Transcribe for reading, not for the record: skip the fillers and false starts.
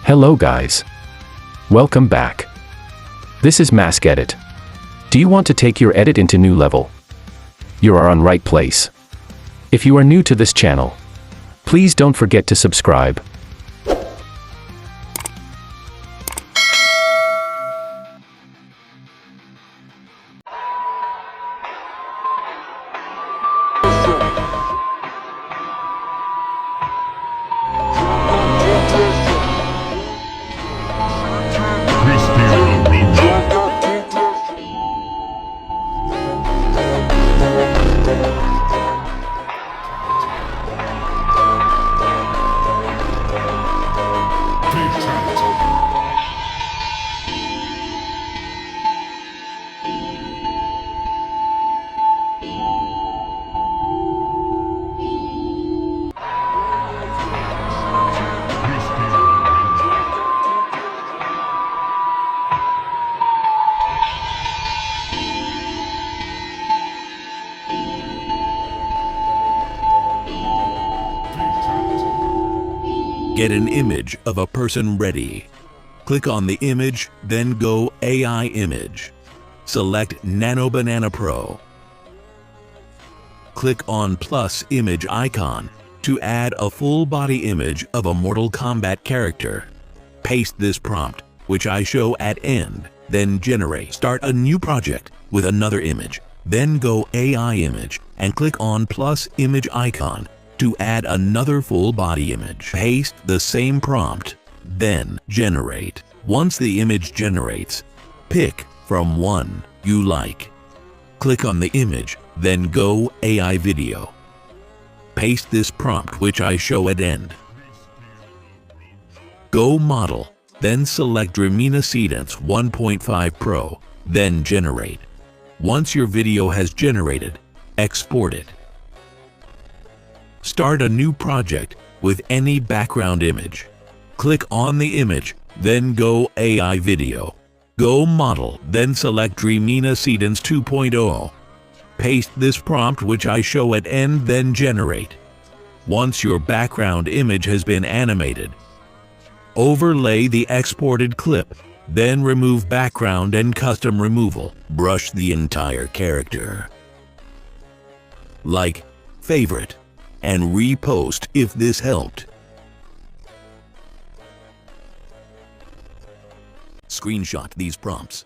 Hello guys. Welcome back. This is Mask Edit. Do you want to take your edit into new level? You are on right place. If you are new to this channel, please don't forget to subscribe. Get an image of a person ready. Click on the image, then go AI Image. Select Nano Banana Pro. Click on plus image icon to add a full body image of a Mortal Kombat character. Paste this prompt, which I show at end, then generate. Start a new project with another image, then go AI Image and click on plus image icon to add another full body image. Paste the same prompt, then generate. Once the image generates, pick from one you like. Click on the image, then go AI Video. Paste this prompt which I show at end. Go Model, then select Dramina Sedence 1.5 Pro, then generate. Once your video has generated, export it. Start a new project with any background image. Click on the image, then go AI Video. Go Model, then select Dramina Sedence 2.0. Paste this prompt which I show at end, then generate. Once your background image has been animated, overlay the exported clip, then remove background and custom removal. Brush the entire character. Like, favorite, and repost if this helped. Screenshot these prompts.